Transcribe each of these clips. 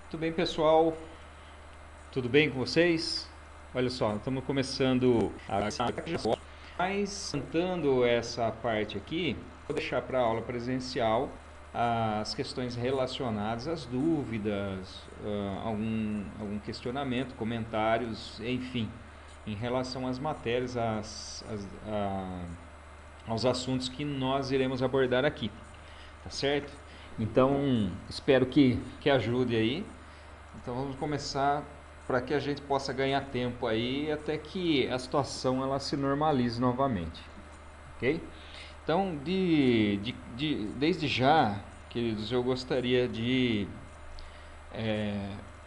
Tudo bem, pessoal? Tudo bem com vocês? Olha só, estamos começando mas cantando essa parte aqui, vou deixar para a aula presencial as questões relacionadas às dúvidas, algum questionamento, comentários, enfim, em relação às matérias, aos assuntos que nós iremos abordar aqui, tá certo? Então, espero que ajude aí. Então vamos começar para que a gente possa ganhar tempo aí até que a situação ela se normalize novamente, ok? Então, desde já, queridos, eu gostaria de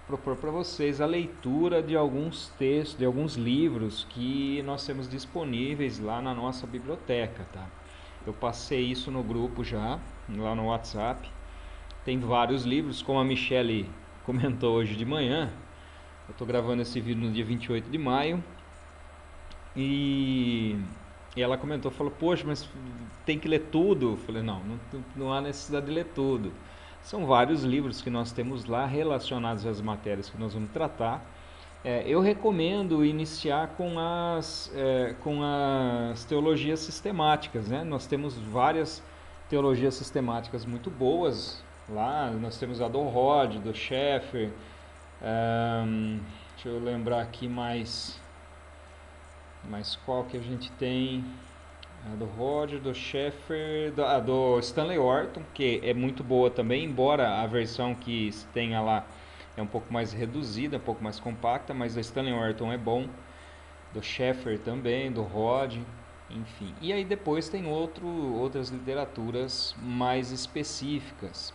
propor para vocês a leitura de alguns textos, de alguns livros que nós temos disponíveis lá na nossa biblioteca, tá? Eu passei isso no grupo já, lá no WhatsApp. Tem vários livros, como a Michele comentou hoje de manhã. Eu estou gravando esse vídeo no dia 28 de maio. E ela comentou, falou, poxa, mas tem que ler tudo? Eu falei, não há necessidade de ler tudo. São vários livros que nós temos lá relacionados às matérias que nós vamos tratar. Eu recomendo iniciar com as teologias sistemáticas, né? Nós temos várias teologias sistemáticas muito boas lá. Nós temos a do Rod, do Schaeffer. Deixa eu lembrar aqui mais qual que a gente tem. A do Roger, do Schaeffer, do Stanley Orton, que é muito boa também, embora a versão que tenha lá é um pouco mais reduzida, um pouco mais compacta, mas a Stanley Orton é bom, do Schaeffer também, do Rod, enfim. E aí depois tem outras literaturas mais específicas.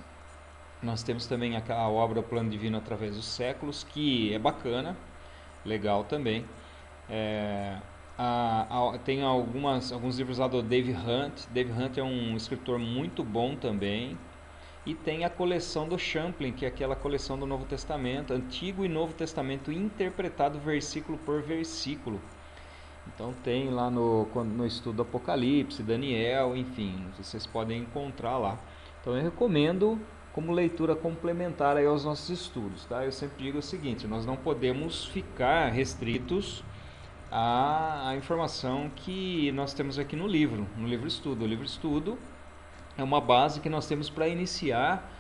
Nós temos também a obra O Plano Divino através dos Séculos, que é bacana, legal também. Tem alguns livros lá do Dave Hunt. Dave Hunt é um escritor muito bom também. E tem a coleção do Champlin, que é aquela coleção do Novo Testamento, Antigo e Novo Testamento interpretado versículo por versículo. Então tem lá no estudo Apocalipse, Daniel, enfim, vocês podem encontrar lá. Então eu recomendo como leitura complementar aí aos nossos estudos, tá? Eu sempre digo o seguinte, nós não podemos ficar restritos à informação que nós temos aqui no livro estudo. O livro estudo é uma base que nós temos para iniciar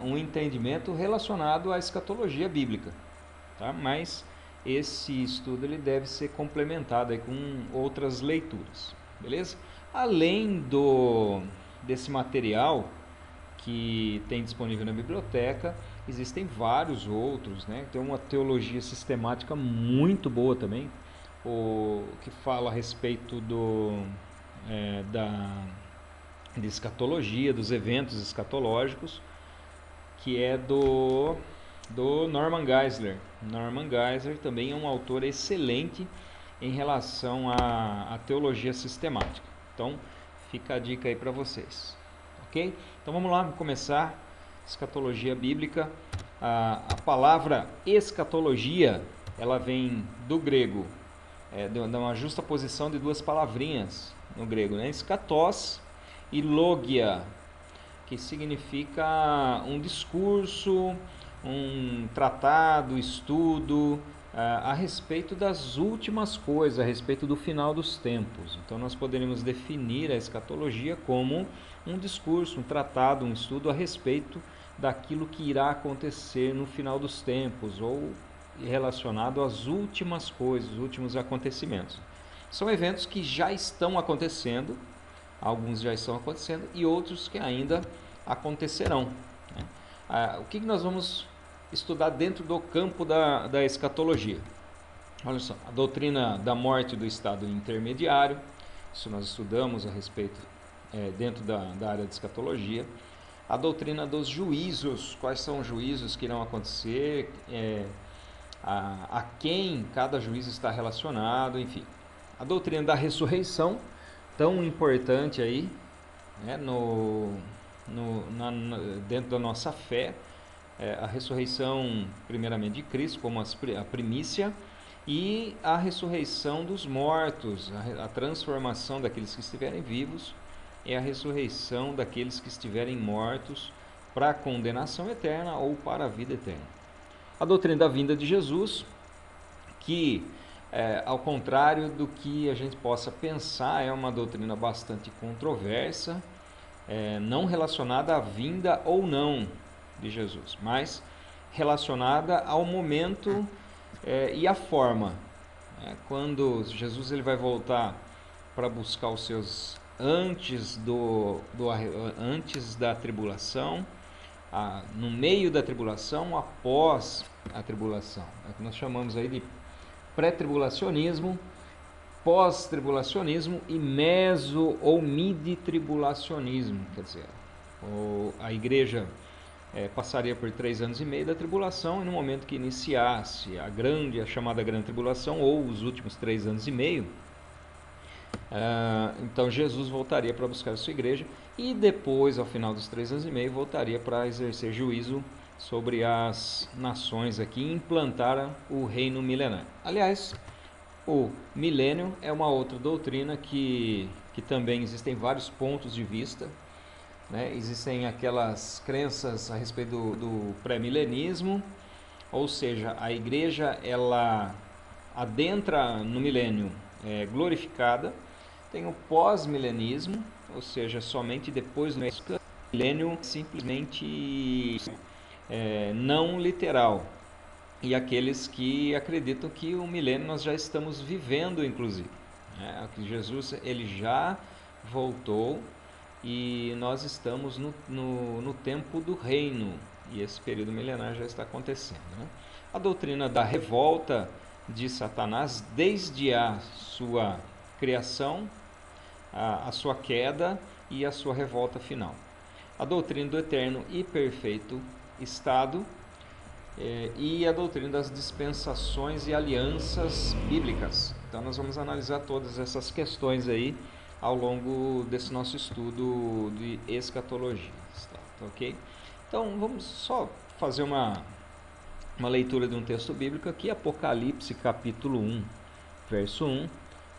um entendimento relacionado à escatologia bíblica, tá? Mas esse estudo ele deve ser complementado aí com outras leituras, beleza? Além desse material que tem disponível na biblioteca, existem vários outros, né? Tem uma teologia sistemática muito boa também, que fala a respeito de escatologia, dos eventos escatológicos, que é do Norman Geisler. Norman Geisler também é um autor excelente em relação à teologia sistemática. Então, fica a dica aí para vocês. Ok? Então vamos lá, vamos começar. Escatologia bíblica. A palavra escatologia, ela vem do grego, de uma justa posição de duas palavrinhas no grego, né? Eschatos e logia, que significa um discurso, um tratado, estudo a respeito das últimas coisas, a respeito do final dos tempos. Então nós poderíamos definir a escatologia como um discurso, um tratado, um estudo a respeito daquilo que irá acontecer no final dos tempos ou relacionado às últimas coisas, os últimos acontecimentos. São eventos que já estão acontecendo, alguns já estão acontecendo e outros que ainda acontecerão, né? O que nós vamos estudar dentro do campo da escatologia? Olha só, a doutrina da morte do estado intermediário, isso nós estudamos a respeito dentro da área de escatologia. A doutrina dos juízos, quais são os juízos que irão acontecer, a quem cada juízo está relacionado, enfim. A doutrina da ressurreição, tão importante aí, né, dentro da nossa fé, a ressurreição primeiramente de Cristo como a primícia e a ressurreição dos mortos, a transformação daqueles que estiverem vivos e a ressurreição daqueles que estiverem mortos para a condenação eterna ou para a vida eterna. A doutrina da vinda de Jesus, que ao contrário do que a gente possa pensar, é uma doutrina bastante controversa, não relacionada à vinda ou não de Jesus, mas relacionada ao momento e à forma. Quando Jesus ele vai voltar para buscar os seus antes da tribulação, no meio da tribulação, após a tribulação. É o que nós chamamos aí de pré-tribulacionismo, pós-tribulacionismo e meso ou midi-tribulacionismo. Quer dizer, a igreja passaria por 3 anos e meio da tribulação, e no momento que iniciasse a chamada grande tribulação, ou os últimos 3 anos e meio, então Jesus voltaria para buscar a sua igreja, e depois, ao final dos 3 anos e meio, voltaria para exercer juízo sobre as nações aqui e implantar o reino milenar. Aliás, o milênio é uma outra doutrina que também existem vários pontos de vista, né? Existem aquelas crenças a respeito do pré-milenismo, ou seja, a igreja ela adentra no milênio glorificada. Tem o pós-milenismo, ou seja, somente depois do milênio, simplesmente não literal. E aqueles que acreditam que o milênio nós já estamos vivendo, inclusive. Que Jesus ele já voltou e nós estamos no tempo do reino, e esse período milenar já está acontecendo. A doutrina da revolta de Satanás, desde a sua criação, a sua queda e a sua revolta final. A doutrina do eterno e perfeito estado, e a doutrina das dispensações e alianças bíblicas. Então nós vamos analisar todas essas questões aí ao longo desse nosso estudo de escatologia, tá ok? Então vamos só fazer uma leitura de um texto bíblico aqui, Apocalipse capítulo 1, verso 1,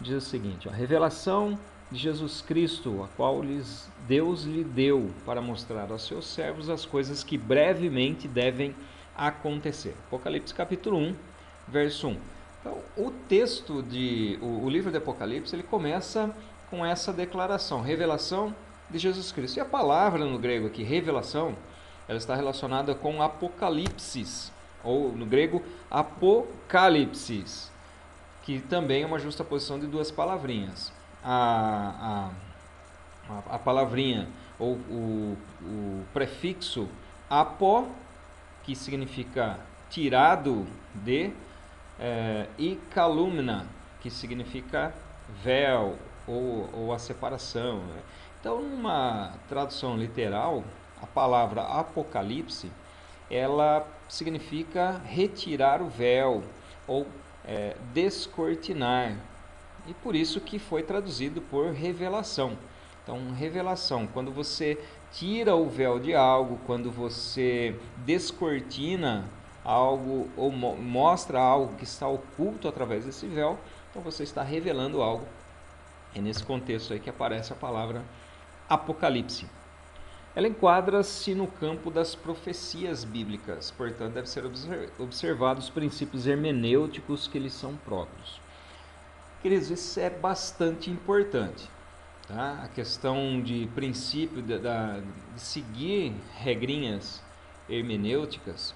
diz o seguinte: a revelação de Jesus Cristo, a qual Deus lhe deu para mostrar aos seus servos as coisas que brevemente devem acontecer. Apocalipse capítulo 1, verso 1. Então, o livro de Apocalipse, ele começa com essa declaração, revelação de Jesus Cristo. E a palavra no grego aqui, revelação, ela está relacionada com apocalipsis, ou no grego, apocalipsis, que também é uma justaposição de duas palavrinhas. A palavrinha, ou o prefixo apo, que significa tirado de, e calumna, que significa véu ou a separação. Então, numa tradução literal, a palavra apocalipse, ela significa retirar o véu ou descortinar, e por isso que foi traduzido por revelação. Então, revelação, quando você tira o véu de algo, quando você descortina algo ou mostra algo que está oculto através desse véu, então você está revelando algo. É nesse contexto aí que aparece a palavra Apocalipse. Ela enquadra-se no campo das profecias bíblicas, portanto deve ser observados os princípios hermenêuticos que lhes são próprios. Queridos, isso é bastante importante. Tá? A questão de princípio de seguir regrinhas hermenêuticas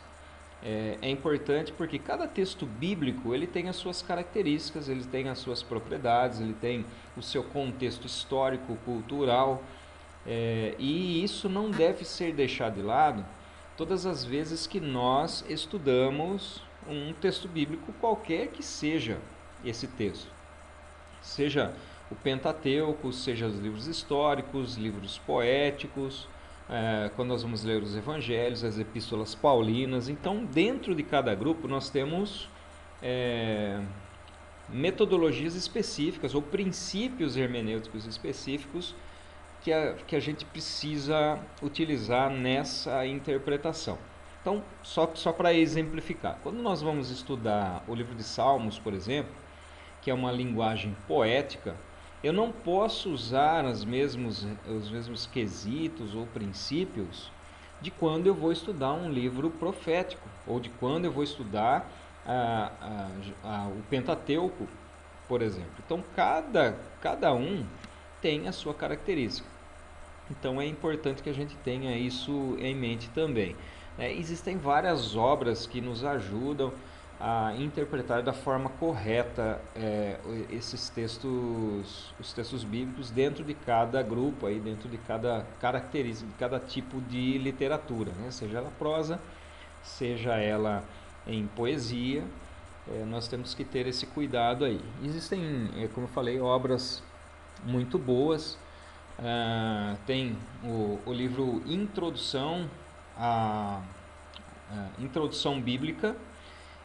é importante, porque cada texto bíblico ele tem as suas características, ele tem as suas propriedades, ele tem o seu contexto histórico, cultural, e isso não deve ser deixado de lado todas as vezes que nós estudamos um texto bíblico, qualquer que seja esse texto. Seja o Pentateuco, seja os livros históricos, livros poéticos, quando nós vamos ler os evangelhos, as epístolas paulinas. Então, dentro de cada grupo, nós temos metodologias específicas ou princípios hermenêuticos específicos que a gente precisa utilizar nessa interpretação. Então, só para exemplificar, quando nós vamos estudar o livro de Salmos, por exemplo, que é uma linguagem poética, eu não posso usar os mesmos quesitos ou princípios de quando eu vou estudar um livro profético, ou de quando eu vou estudar o Pentateuco, por exemplo. Então, cada um tem a sua característica. Então, é importante que a gente tenha isso em mente também. Existem várias obras que nos ajudam a interpretar da forma correta esses textos, os textos bíblicos dentro de cada grupo, aí, dentro de cada característica, de cada tipo de literatura, né? Seja ela prosa, seja ela em poesia, nós temos que ter esse cuidado aí. Existem, como eu falei, obras muito boas. Tem o livro Introdução Bíblica,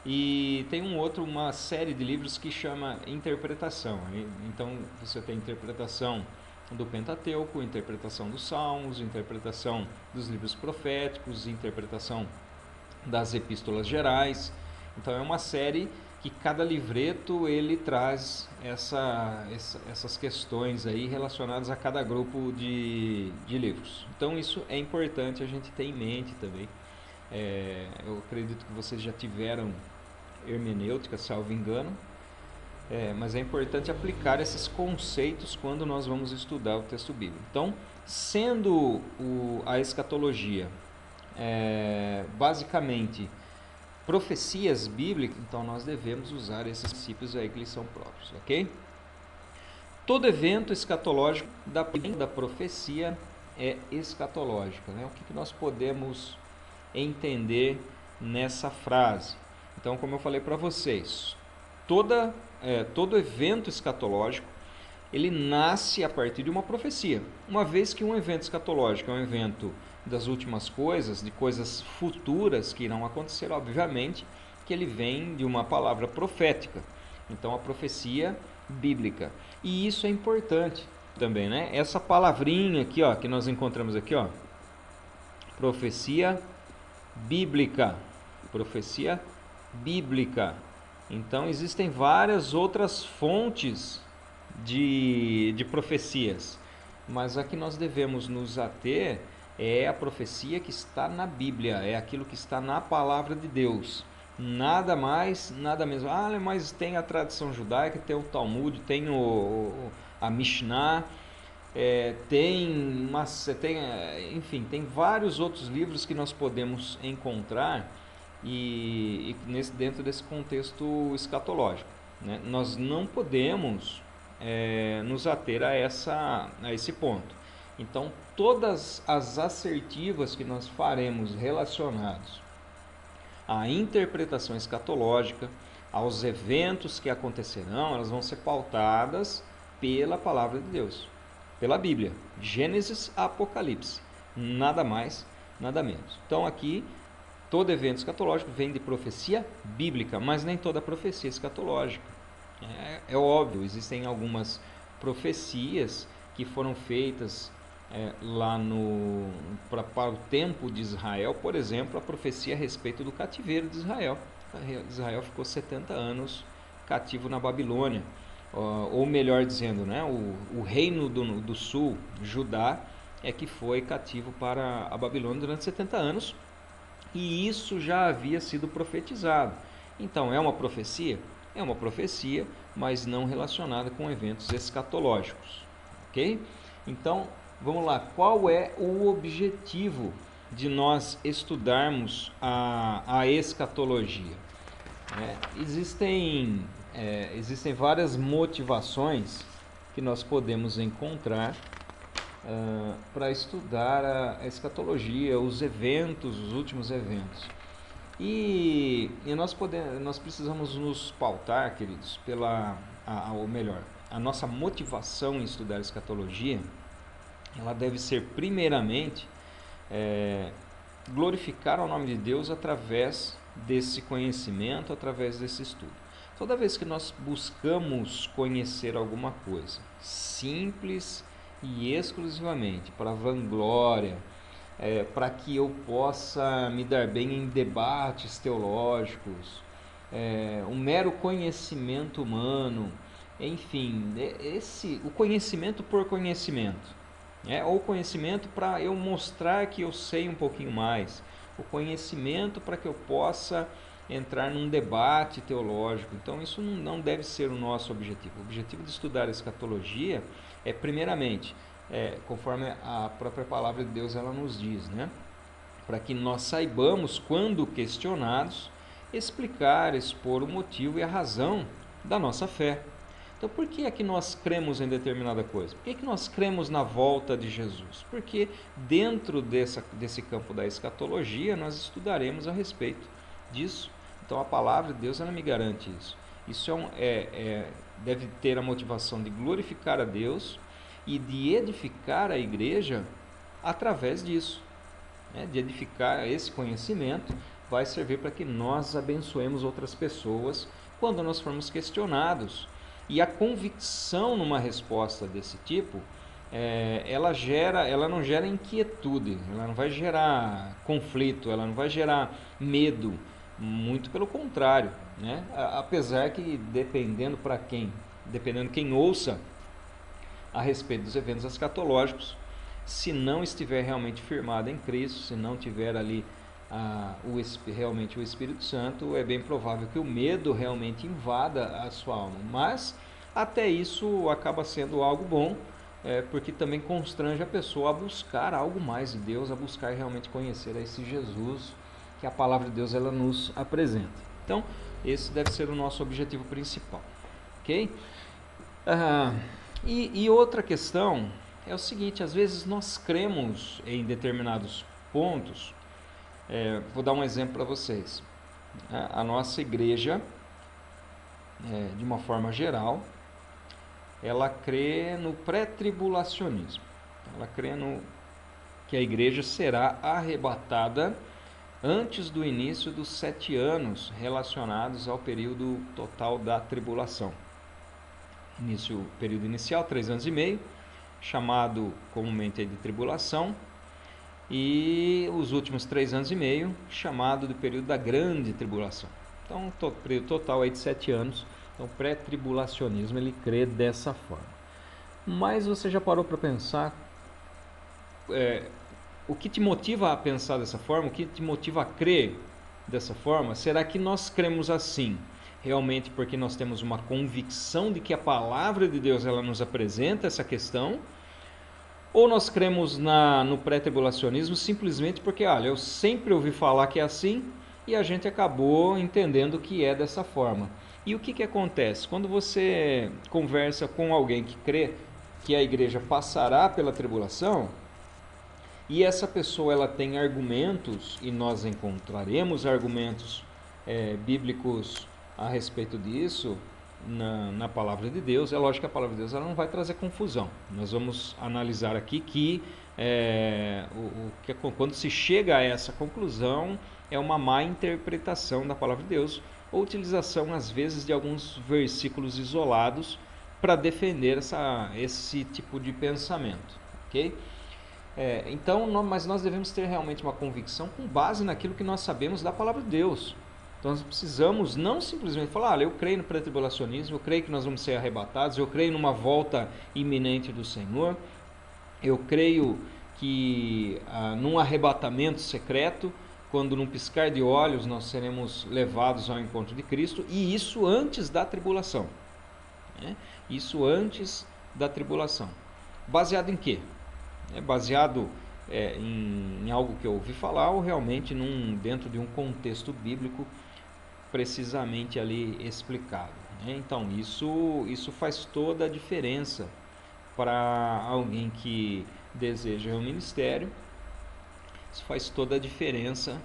e tem uma série de livros que chama Interpretação. Então você tem interpretação do Pentateuco, interpretação dos Salmos, interpretação dos livros proféticos, interpretação das epístolas gerais. Então é uma série que cada livreto ele traz essas questões aí relacionadas a cada grupo de livros. Então isso é importante a gente ter em mente também. Eu acredito que vocês já tiveram hermenêutica, salvo engano, mas é importante aplicar esses conceitos quando nós vamos estudar o texto bíblico. Então, sendo a escatologia basicamente profecias bíblicas, então nós devemos usar esses princípios aí que lhes são próprios, ok? Todo evento escatológico da profecia é escatológico, né? O que nós podemos entender nessa frase? Então, como eu falei para vocês, todo evento escatológico ele nasce a partir de uma profecia. Uma vez que um evento escatológico é um evento das últimas coisas, de coisas futuras que irão acontecer, obviamente que ele vem de uma palavra profética. Então, a profecia bíblica. E isso é importante também, né? Essa palavrinha aqui, ó, que nós encontramos aqui, ó, profecia bíblica. Profecia bíblica. Então, existem várias outras fontes de profecias, mas a que nós devemos nos ater é a profecia que está na Bíblia, é aquilo que está na palavra de Deus. Nada mais, nada menos. Mas tem a tradição judaica, tem o Talmud, tem a Mishnah, enfim, tem vários outros livros que nós podemos encontrar dentro desse contexto escatológico, né? Nós não podemos nos ater a esse ponto. Então, todas as assertivas que nós faremos relacionados à interpretação escatológica, aos eventos que acontecerão, elas vão ser pautadas pela palavra de Deus, pela Bíblia, Gênesis a Apocalipse, nada mais, nada menos. Então aqui, todo evento escatológico vem de profecia bíblica, mas nem toda profecia escatológica. É óbvio, existem algumas profecias que foram feitas lá para o tempo de Israel, por exemplo, a profecia a respeito do cativeiro de Israel. Israel ficou 70 anos cativo na Babilônia, ou melhor dizendo, né, o reino do sul, Judá, que foi cativo para a Babilônia durante 70 anos, e isso já havia sido profetizado. Então, é uma profecia? É uma profecia, mas não relacionada com eventos escatológicos, ok? Então, vamos lá, qual é o objetivo de nós estudarmos a escatologia? Existem várias motivações que nós podemos encontrar para estudar a escatologia, os eventos, os últimos eventos. E nós precisamos nos pautar, queridos, ou melhor, a nossa motivação em estudar a escatologia, ela deve ser primeiramente glorificar o nome de Deus através desse conhecimento, através desse estudo. Toda vez que nós buscamos conhecer alguma coisa, simples e exclusivamente para vanglória, para que eu possa me dar bem em debates teológicos, um mero conhecimento humano, enfim, o conhecimento por conhecimento, Ou conhecimento para eu mostrar que eu sei um pouquinho mais, o conhecimento para que eu possa entrar num debate teológico. Então isso não deve ser o nosso objetivo. O objetivo de estudar a escatologia é, primeiramente, conforme a própria palavra de Deus ela nos diz, né? Para que nós saibamos, quando questionados, explicar, expor o motivo e a razão da nossa fé. Então, por que é que nós cremos em determinada coisa? Por que é que nós cremos na volta de Jesus? Porque dentro desse campo da escatologia, nós estudaremos a respeito disso. Então, a palavra de Deus ela me garante isso. Isso deve ter a motivação de glorificar a Deus e de edificar a igreja através disso. De edificar esse conhecimento, vai servir para que nós abençoemos outras pessoas quando nós formos questionados. E a convicção numa resposta desse tipo, ela não gera inquietude, ela não vai gerar conflito, ela não vai gerar medo, muito pelo contrário, né? Apesar que dependendo quem ouça a respeito dos eventos escatológicos, se não estiver realmente firmado em Cristo, se não tiver ali realmente o Espírito Santo, é bem provável que o medo realmente invada a sua alma. Mas até isso acaba sendo algo bom, porque também constrange a pessoa a buscar algo mais de Deus, a buscar realmente conhecer esse Jesus que a palavra de Deus ela nos apresenta. Então, esse deve ser o nosso objetivo principal. Ok? E outra questão é o seguinte: às vezes nós cremos em determinados pontos. Vou dar um exemplo para vocês. A nossa igreja, de uma forma geral, ela crê no pré-tribulacionismo. Ela crê que a igreja será arrebatada antes do início dos 7 anos relacionados ao período total da tribulação. Período inicial, 3 anos e meio, chamado comumente de tribulação, e os últimos 3 anos e meio, chamado de período da grande tribulação. Então, o período total é de 7 anos. Então, o pré-tribulacionismo, ele crê dessa forma. Mas você já parou para pensar o que te motiva a pensar dessa forma? O que te motiva a crer dessa forma? Será que nós cremos assim realmente porque nós temos uma convicção de que a palavra de Deus ela nos apresenta essa questão? Ou nós cremos no pré-tribulacionismo simplesmente porque, eu sempre ouvi falar que é assim e a gente acabou entendendo que é dessa forma? E o que acontece? Quando você conversa com alguém que crê que a igreja passará pela tribulação, e essa pessoa ela tem argumentos, e nós encontraremos argumentos bíblicos a respeito disso na palavra de Deus, é lógico que a palavra de Deus ela não vai trazer confusão. Nós vamos analisar aqui que quando se chega a essa conclusão é uma má interpretação da palavra de Deus, ou utilização às vezes de alguns versículos isolados para defender esse tipo de pensamento, ok? Mas nós devemos ter realmente uma convicção com base naquilo que nós sabemos da palavra de Deus. Então nós precisamos não simplesmente falar, eu creio no pré-tribulacionismo, eu creio que nós vamos ser arrebatados, eu creio numa volta iminente do Senhor, eu creio que num arrebatamento secreto, quando num piscar de olhos nós seremos levados ao encontro de Cristo, e isso antes da tribulação. Isso antes da tribulação. Baseado em quê? Baseado em algo que eu ouvi falar ou realmente dentro de um contexto bíblico precisamente ali explicado. Então isso faz toda a diferença para alguém que deseja um ministério. Isso faz toda a diferença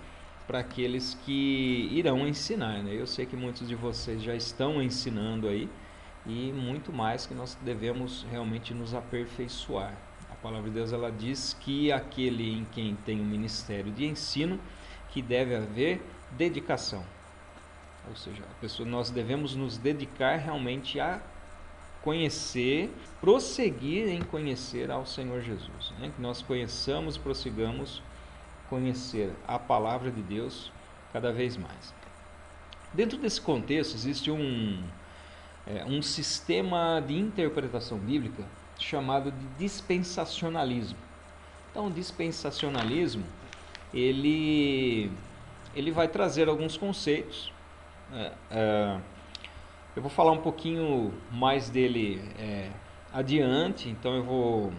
para aqueles que irão ensinar, Eu sei que muitos de vocês já estão ensinando aí, e muito mais que nós devemos realmente nos aperfeiçoar. A palavra de Deus ela diz que aquele em quem tem um ministério de ensino, que deve haver dedicação. Ou seja, nós devemos nos dedicar realmente a conhecer, prosseguir em conhecer ao Senhor Jesus. Que nós conheçamos e prossigamos conhecer a palavra de Deus cada vez mais. Dentro desse contexto existe um sistema de interpretação bíblica chamado de dispensacionalismo. Então, o dispensacionalismo, ele vai trazer alguns conceitos. Eu vou falar um pouquinho mais dele adiante, então eu vou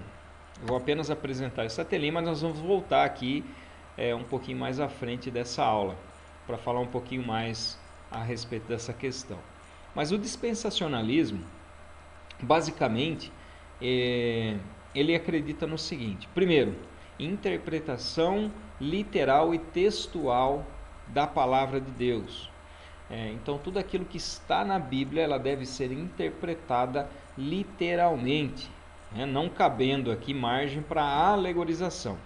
apenas apresentar essa telinha, mas nós vamos voltar aqui um pouquinho mais à frente dessa aula, para falar um pouquinho mais a respeito dessa questão. Mas o dispensacionalismo, basicamente, ele acredita no seguinte: primeiro, interpretação literal e textual da palavra de Deus. Então, tudo aquilo que está na Bíblia, ela deve ser interpretada literalmente, não cabendo aqui margem para alegorização.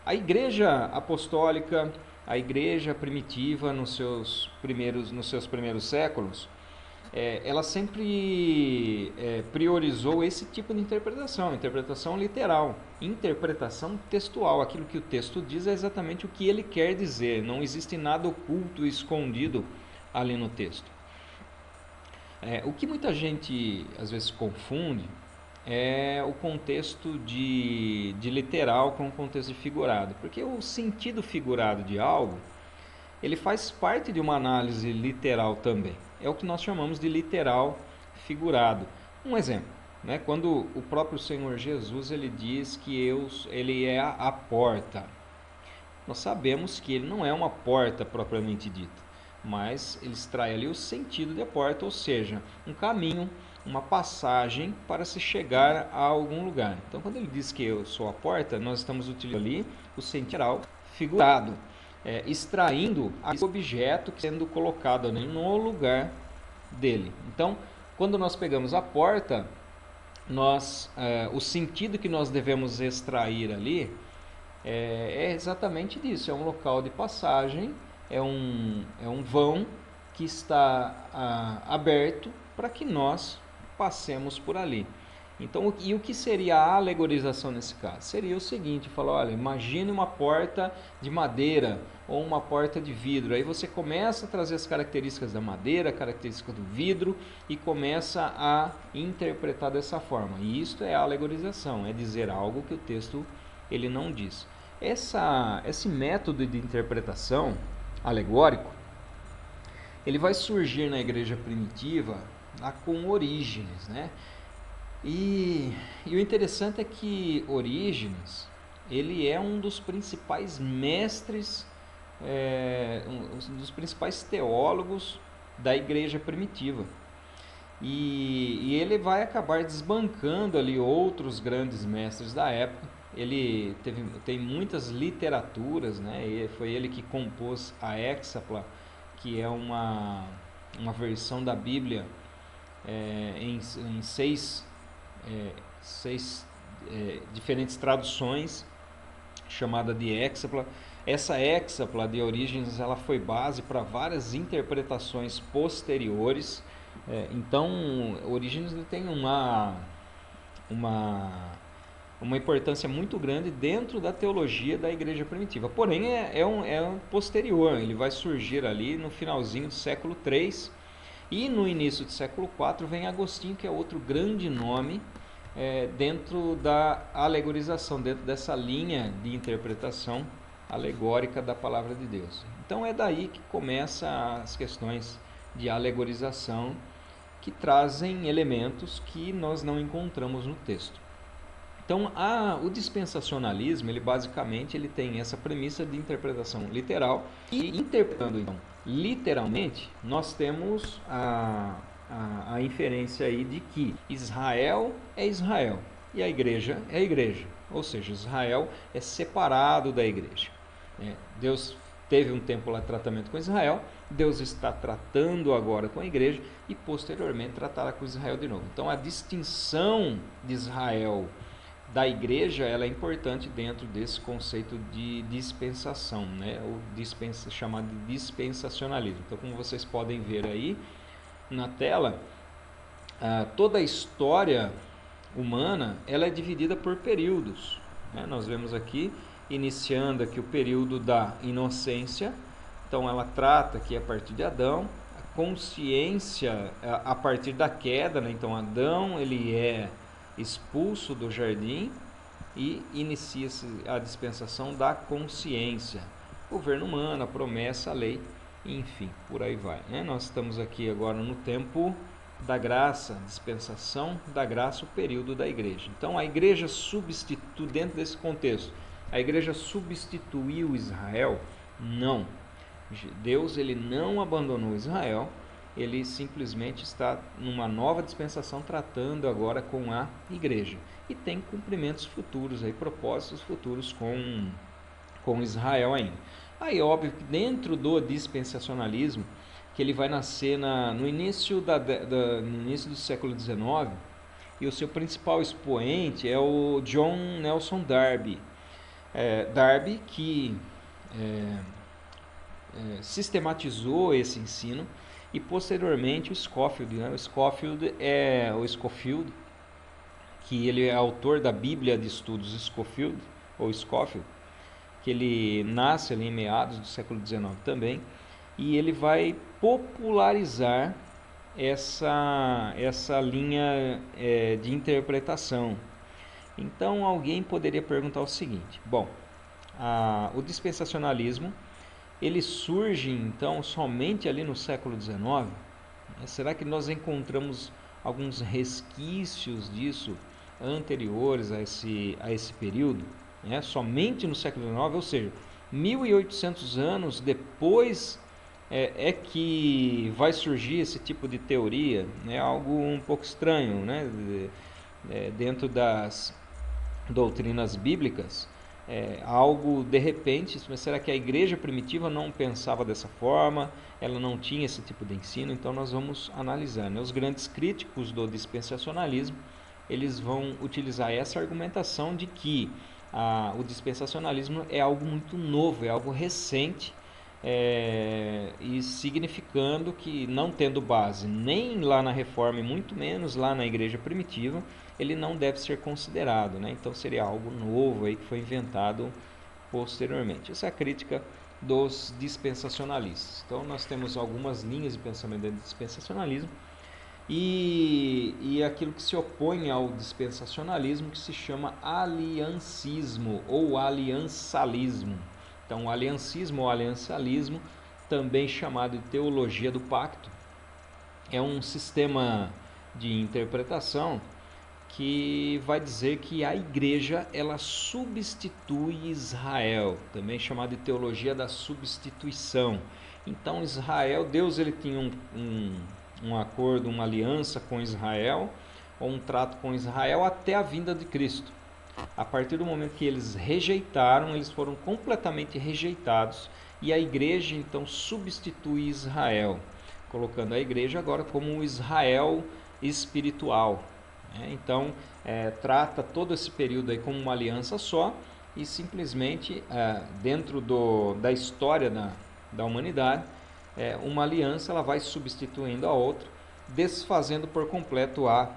A igreja apostólica, a igreja primitiva nos seus primeiros séculos, ela sempre priorizou esse tipo de interpretação literal, interpretação textual. Aquilo que o texto diz é exatamente o que ele quer dizer, não existe nada oculto e escondido ali no texto. O que muita gente às vezes confunde é o contexto de literal com o contexto de figurado, porque o sentido figurado de algo, ele faz parte de uma análise literal também. É o que nós chamamos de literal figurado. Um exemplo, quando o próprio Senhor Jesus ele diz que ele é a porta. Nós sabemos que ele não é uma porta propriamente dita, mas ele extrai ali o sentido de porta, ou seja, um caminho, uma passagem para se chegar a algum lugar. Então, quando ele diz que eu sou a porta, nós estamos utilizando ali o sentido figurado, extraindo o objeto sendo colocado ali no lugar dele. Então, quando nós pegamos a porta, o sentido que nós devemos extrair ali é exatamente disso: é um local de passagem, é um vão que está aberto para que nós passemos por ali. Então, e o que seria a alegorização nesse caso? Seria o seguinte: falar, olha, imagine uma porta de madeira ou uma porta de vidro. Aí você começa a trazer as características da madeira, características do vidro, e começa a interpretar dessa forma. E isto é a alegorização, é dizer algo que o texto ele não diz. Esse método de interpretação alegórico, ele vai surgir na igreja primitiva lá com Orígenes, E o interessante é que Orígenes, ele é um dos principais mestres, um dos principais teólogos da igreja primitiva. E ele vai acabar desbancando ali outros grandes mestres da época. Ele tem muitas literaturas, E foi ele que compôs a Hexapla, que é uma versão da Bíblia em seis diferentes traduções, chamada de Hexapla. Essa Hexapla de Orígenes, ela foi base para várias interpretações posteriores. Então, Orígenes tem uma importância muito grande dentro da teologia da igreja primitiva. Porém, é um posterior, ele vai surgir ali no finalzinho do século III, e no início do século IV vem Agostinho, que é outro grande nome dentro da alegorização, dentro dessa linha de interpretação alegórica da palavra de Deus. Então é daí que começam as questões de alegorização, que trazem elementos que nós não encontramos no texto. Então, o dispensacionalismo, ele basicamente tem essa premissa de interpretação literal, e interpretando então literalmente, nós temos a inferência aí de que Israel é Israel e a igreja é a igreja, ou seja, Israel é separado da igreja. Deus teve um tempo lá de tratamento com Israel, Deus está tratando agora com a igreja e posteriormente tratará com Israel de novo. Então a distinção de Israel da igreja, ela é importante dentro desse conceito de dispensação, chamado de dispensacionalismo. Então, como vocês podem ver aí na tela, toda a história humana ela é dividida por períodos. Nós vemos aqui, iniciando aqui o período da inocência. Então ela trata aqui a partir de Adão, a consciência a partir da queda, Então Adão ele é expulso do jardim e inicia-se a dispensação da consciência. Governo humano, a promessa, a lei, enfim, por aí vai, né? Nós estamos aqui agora no tempo da graça, dispensação da graça, o período da igreja. Então a igreja substitui, dentro desse contexto, a igreja substituiu Israel? Não. Deus, ele não abandonou Israel, ele simplesmente está numa nova dispensação tratando agora com a igreja. E tem cumprimentos futuros, aí, propósitos futuros com Israel ainda. Aí óbvio que dentro do dispensacionalismo, que ele vai nascer no início do século XIX, e o seu principal expoente é o John Nelson Darby. Darby, que sistematizou esse ensino, e posteriormente o Scofield, né? O Scofield, que ele é autor da Bíblia de Estudos Scofield, ou Scofield, que ele nasce ali em meados do século XIX também, e ele vai popularizar essa linha de interpretação. Então alguém poderia perguntar o seguinte: bom, o dispensacionalismo ele surge então somente ali no século XIX? Será que nós encontramos alguns resquícios disso anteriores a esse período? Somente no século XIX, ou seja, 1800 anos depois que vai surgir esse tipo de teoria, algo um pouco estranho, né? Dentro das doutrinas bíblicas, algo de repente. Mas será que a igreja primitiva não pensava dessa forma? Ela não tinha esse tipo de ensino? Então nós vamos analisar, né? Os grandes críticos do dispensacionalismo, eles vão utilizar essa argumentação de que o dispensacionalismo é algo muito novo, é algo recente, e significando que, não tendo base nem lá na Reforma e muito menos lá na igreja primitiva, ele não deve ser considerado, né? Então seria algo novo aí que foi inventado posteriormente. Essa é a crítica dos dispensacionalistas. Então nós temos algumas linhas de pensamento dentro do dispensacionalismo, e aquilo que se opõe ao dispensacionalismo, que se chama aliancismo ou aliançalismo. Então o aliancismo ou aliançalismo, também chamado de teologia do pacto, é um sistema de interpretação que vai dizer que a igreja ela substitui Israel, também chamado de teologia da substituição. Então Israel, Deus ele tinha um acordo, uma aliança com Israel, ou um trato com Israel até a vinda de Cristo. A partir do momento que eles rejeitaram, eles foram completamente rejeitados, e a igreja então substitui Israel, colocando a igreja agora como um Israel espiritual. Então trata todo esse período aí como uma aliança só, e simplesmente dentro da história da humanidade, uma aliança ela vai substituindo a outra, desfazendo por completo a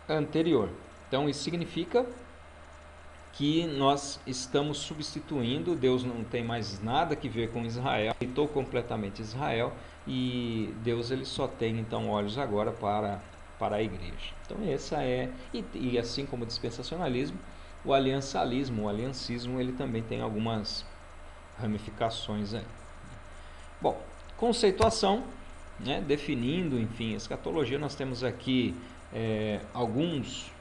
anterior. Então isso significa que nós estamos substituindo, Deus não tem mais nada que ver com Israel, rejeitou completamente Israel, e Deus ele só tem então olhos agora para a igreja. Então essa e assim como o dispensacionalismo, o aliançalismo, o aliancismo, ele também tem algumas ramificações aí. Bom, conceituação, né, definindo, enfim, escatologia, nós temos aqui alguns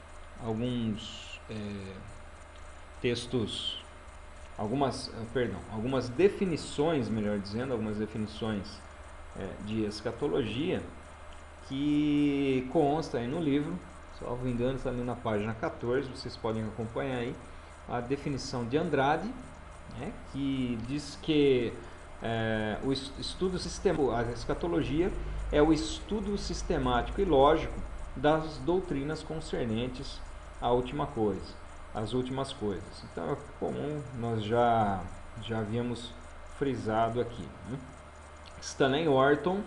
textos, algumas definições, melhor dizendo, algumas definições de escatologia que consta aí no livro, salvo engano, está ali na página 14, vocês podem acompanhar aí a definição de Andrade, né, que diz que o estudo sistemático, a escatologia é o estudo sistemático e lógico das doutrinas concernentes à última coisa, às últimas coisas. Então é comum, nós já havíamos frisado aqui, né? Stanley Orton,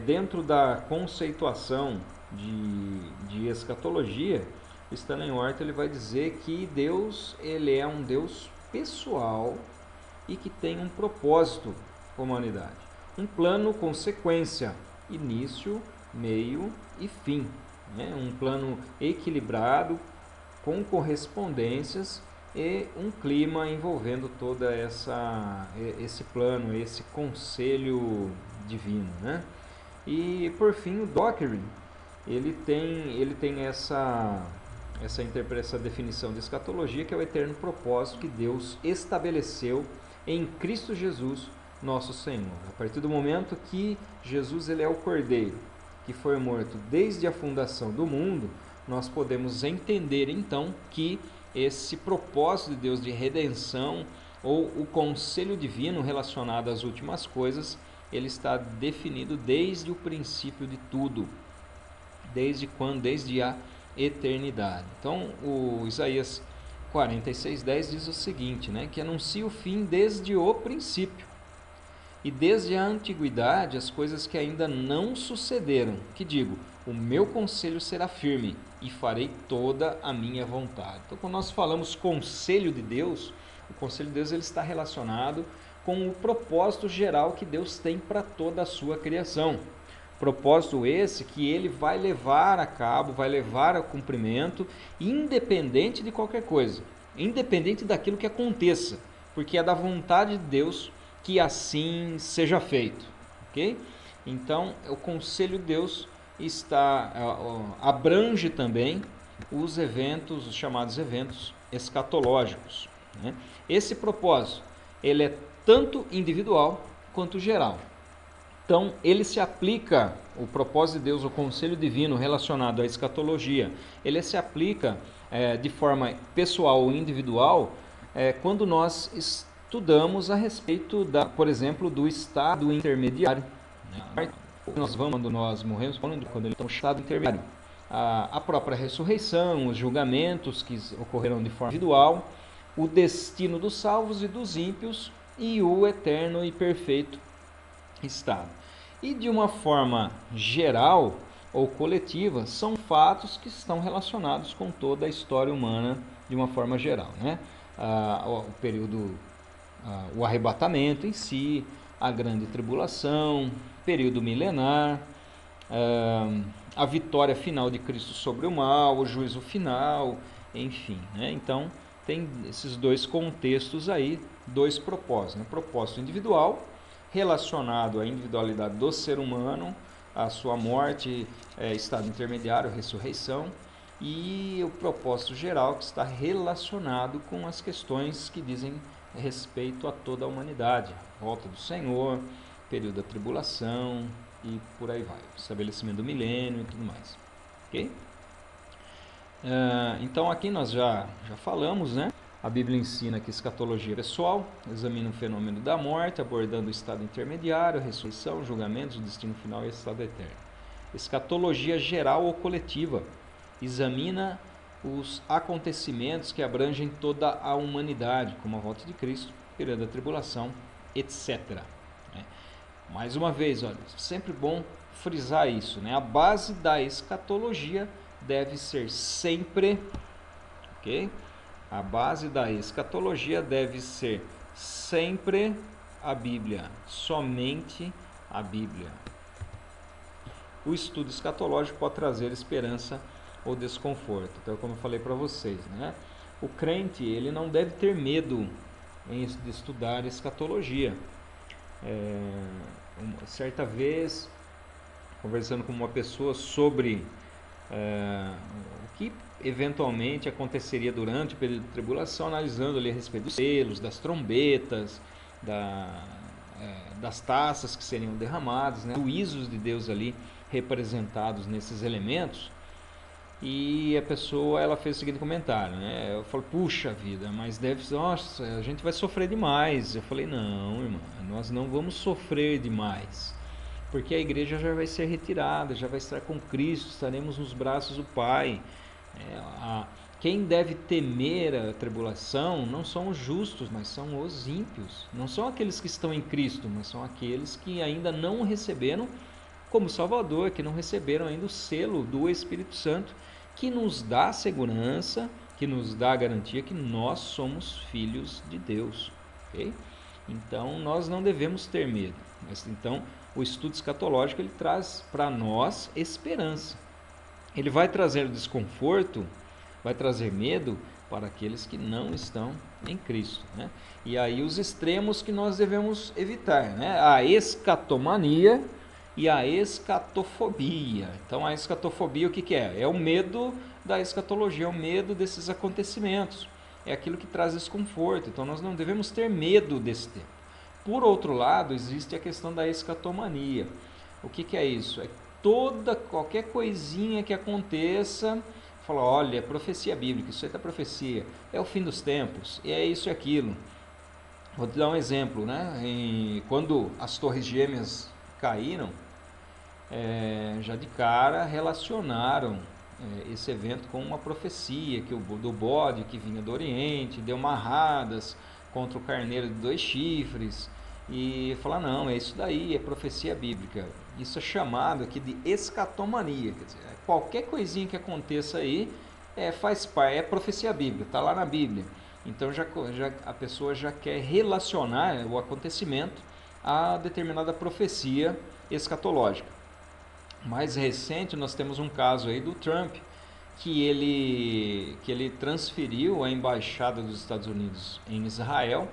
dentro da conceituação de escatologia, Stanley Orton ele vai dizer que Deus ele é um Deus pessoal e que tem um propósito com a humanidade, um plano com sequência, início, meio e fim, né? Um plano equilibrado, com correspondências e um clima envolvendo toda esse plano, esse conselho divino, né? E por fim o Dockery, ele tem essa definição de escatologia, que é o eterno propósito que Deus estabeleceu em Cristo Jesus, nosso Senhor. A partir do momento que Jesus ele é o Cordeiro, que foi morto desde a fundação do mundo, nós podemos entender então que esse propósito de Deus de redenção, ou o conselho divino relacionado às últimas coisas, ele está definido desde o princípio de tudo. Desde quando? Desde a eternidade. Então, o Isaías 46:10 diz o seguinte, né, que anuncia o fim desde o princípio, e desde a antiguidade as coisas que ainda não sucederam, que digo, o meu conselho será firme, e farei toda a minha vontade. Então, quando nós falamos conselho de Deus, o conselho de Deus ele está relacionado com o propósito geral que Deus tem para toda a sua criação. Propósito esse que ele vai levar a cabo, vai levar ao cumprimento, independente de qualquer coisa, independente daquilo que aconteça, porque é da vontade de Deus que assim seja feito, ok? Então, o conselho de Deus abrange também os eventos, os chamados eventos escatológicos, né? Esse propósito, ele é tanto individual quanto geral. Então, ele se aplica, o propósito de Deus, o conselho divino relacionado à escatologia, ele se aplica de forma pessoal ou individual quando nós estudamos a respeito, por exemplo, do estado intermediário. Né? Quando nós morremos, quando ele está no estado intermediário. A própria ressurreição, os julgamentos que ocorreram de forma individual, o destino dos salvos e dos ímpios e o eterno e perfeito estado. E de uma forma geral ou coletiva, são fatos que estão relacionados com toda a história humana de uma forma geral, né? O período, o arrebatamento em si, a grande tribulação, período milenar, a vitória final de Cristo sobre o mal, o juízo final, enfim, né? Então, tem esses dois contextos aí, dois propósitos, né? Propósito individual, relacionado à individualidade do ser humano, a sua morte, estado intermediário, ressurreição, e o propósito geral que está relacionado com as questões que dizem respeito a toda a humanidade, volta do Senhor, período da tribulação e por aí vai, estabelecimento do milênio e tudo mais, ok? Então aqui nós já falamos, né? A Bíblia ensina que escatologia pessoal examina o fenômeno da morte, abordando o estado intermediário, a ressurreição, julgamentos, o destino final e o estado eterno. Escatologia geral ou coletiva examina os acontecimentos que abrangem toda a humanidade, como a volta de Cristo, período da tribulação, etc. Mais uma vez, olha, sempre bom frisar isso, né? A base da escatologia deve ser sempre, ok? A base da escatologia deve ser sempre a Bíblia, somente a Bíblia. O estudo escatológico pode trazer esperança ou desconforto. Então, como eu falei para vocês, né? O crente, ele não deve ter medo de estudar escatologia. Certa vez, conversando com uma pessoa sobre o que eventualmente aconteceria durante o período de tribulação, analisando ali a respeito dos selos, das trombetas, das taças que seriam derramadas, né? Juízos de Deus ali representados nesses elementos. E a pessoa, ela fez o seguinte comentário, né? Eu falei, puxa vida, mas nossa, a gente vai sofrer demais. Eu falei, não, irmã, nós não vamos sofrer demais, porque a igreja já vai ser retirada, já vai estar com Cristo, estaremos nos braços do Pai. Quem deve temer a tribulação não são os justos, mas são os ímpios. Não são aqueles que estão em Cristo, mas são aqueles que ainda não receberam como Salvador, que não receberam ainda o selo do Espírito Santo, que nos dá segurança, que nos dá a garantia que nós somos filhos de Deus, ok? Então, nós não devemos ter medo. Mas, então, o estudo escatológico, ele traz para nós esperança. Ele vai trazer desconforto vai trazer medo para aqueles que não estão em Cristo, né? E aí os extremos que nós devemos evitar, né? A escatomania e a escatofobia. Então a escatofobia o que é? É o medo da escatologia, é o medo desses acontecimentos, é aquilo que traz desconforto. Então nós não devemos ter medo desse tempo. Por outro lado, existe a questão da escatomania. O que é isso? É qualquer coisinha que aconteça, fala, olha, é profecia bíblica, isso aí é profecia, é o fim dos tempos, e é isso e aquilo. Vou te dar um exemplo, né? Quando as torres gêmeas caíram, já de cara relacionaram esse evento com uma profecia do bode que vinha do Oriente, deu marradas contra o carneiro de 2 chifres, e falar, não, é isso daí, é profecia bíblica. Isso é chamado aqui de escatomania, quer dizer, qualquer coisinha que aconteça aí faz parte, é profecia bíblica, está lá na Bíblia. Então a pessoa já quer relacionar o acontecimento a determinada profecia escatológica. Mais recente, nós temos um caso aí do Trump, que ele transferiu a embaixada dos Estados Unidos em Israel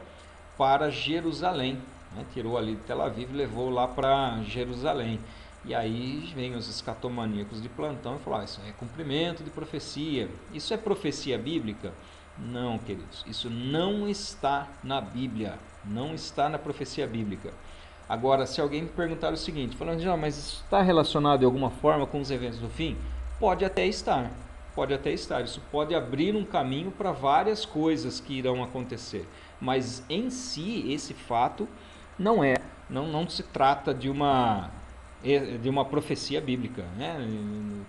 para Jerusalém, né? Tirou ali de Tel Aviv e levou lá para Jerusalém. E aí vem os escatomaníacos de plantão e falam, isso é cumprimento de profecia. Isso é profecia bíblica? Não, queridos, isso não está na Bíblia, não está na profecia bíblica. Agora, se alguém me perguntar o seguinte, falando, mas isso está relacionado de alguma forma com os eventos do fim? Pode até estar, isso pode abrir um caminho para várias coisas que irão acontecer, mas em si, esse fato não se trata de uma profecia bíblica, né?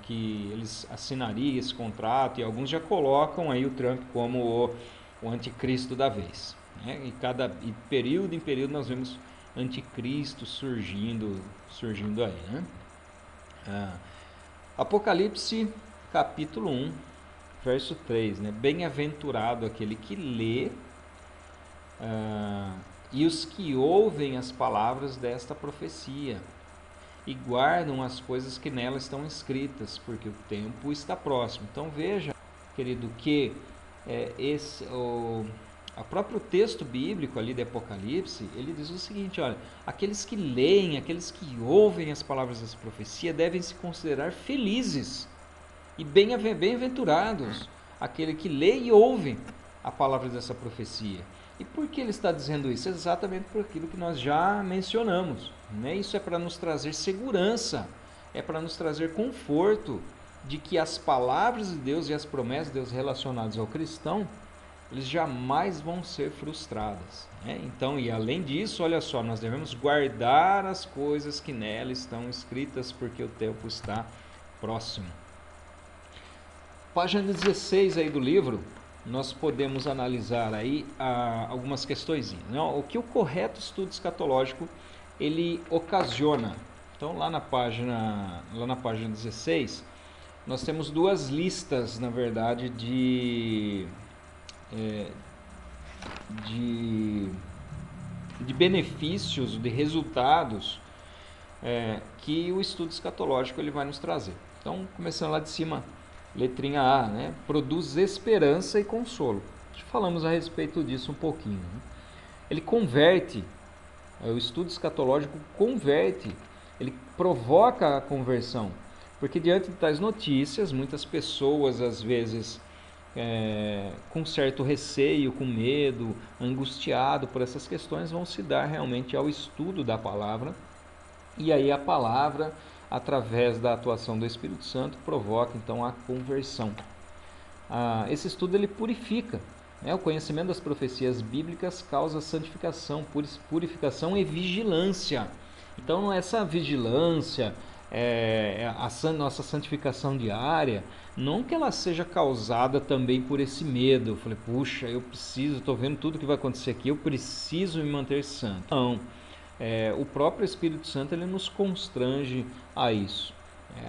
Que eles assinariam esse contrato, e alguns já colocam aí o Trump como o anticristo da vez, né? E período em período nós vemos anticristo surgindo aí, né? Apocalipse capítulo 1, verso 3, né? Bem-aventurado aquele que lê e os que ouvem as palavras desta profecia e guardam as coisas que nela estão escritas, porque o tempo está próximo. Então veja, querido, que o próprio texto bíblico ali de Apocalipse, ele diz o seguinte, olha, aqueles que leem, aqueles que ouvem as palavras dessa profecia devem se considerar felizes e bem-aventurados, aquele que lê e ouve a palavra dessa profecia. E por que ele está dizendo isso? Exatamente por aquilo que nós já mencionamos, né? Isso é para nos trazer segurança, é para nos trazer conforto de que as palavras de Deus e as promessas de Deus relacionadas ao cristão, eles jamais vão ser frustradas, né? Então, e além disso, olha só, nós devemos guardar as coisas que nela estão escritas, porque o tempo está próximo. Página 16 aí do livro, nós podemos analisar aí algumas questões. O que o correto estudo escatológico ele ocasiona. Então lá na página 16, nós temos 2 listas, na verdade, de benefícios, de resultados que o estudo escatológico ele vai nos trazer. Então, começando lá de cima, letrinha A, né? Produz esperança e consolo. Já falamos a respeito disso um pouquinho, né? Ele converte, o estudo escatológico converte, ele provoca a conversão, porque diante de tais notícias, muitas pessoas às vezes com certo receio, com medo, angustiado por essas questões, vão se dar realmente ao estudo da palavra, e aí a palavra, através da atuação do Espírito Santo, provoca então a conversão. Esse estudo ele purifica, né? O conhecimento das profecias bíblicas causa santificação, purificação e vigilância. Então essa vigilância, a nossa santificação diária, não que ela seja causada também por esse medo. Eu falei, puxa, estou vendo tudo que vai acontecer aqui, eu preciso me manter santo. Não. O próprio Espírito Santo ele nos constrange a isso,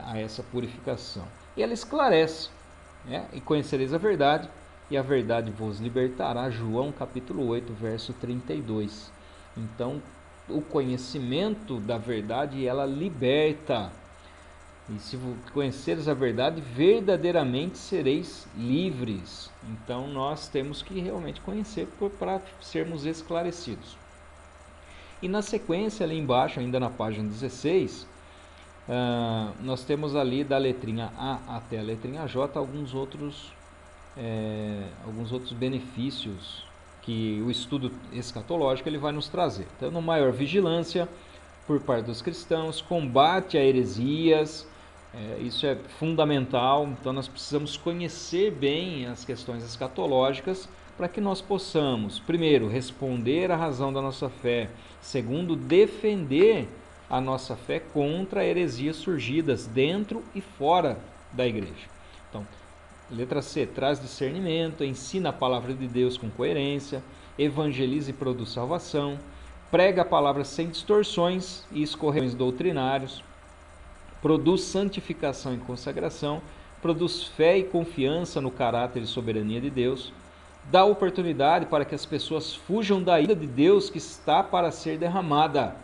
a essa purificação. E ela esclarece, e conhecereis a verdade, e a verdade vos libertará. João capítulo 8, verso 32. Então, o conhecimento da verdade, ela liberta. E se conheceres a verdade, verdadeiramente sereis livres. Então nós temos que realmente conhecer para sermos esclarecidos. E na sequência, ali embaixo, ainda na página 16, nós temos ali da letrinha A até a letrinha J alguns outros benefícios que o estudo escatológico ele vai nos trazer. Então, maior vigilância por parte dos cristãos, combate a heresias, isso é fundamental. Então nós precisamos conhecer bem as questões escatológicas para que nós possamos, primeiro, responder à razão da nossa fé, segundo, defender a nossa fé contra heresias surgidas dentro e fora da igreja. Então, letra C, traz discernimento, ensina a palavra de Deus com coerência, evangeliza e produz salvação, prega a palavra sem distorções e escorreções doutrinários, produz santificação e consagração, produz fé e confiança no caráter e soberania de Deus, dá oportunidade para que as pessoas fujam da ira de Deus que está para ser derramada,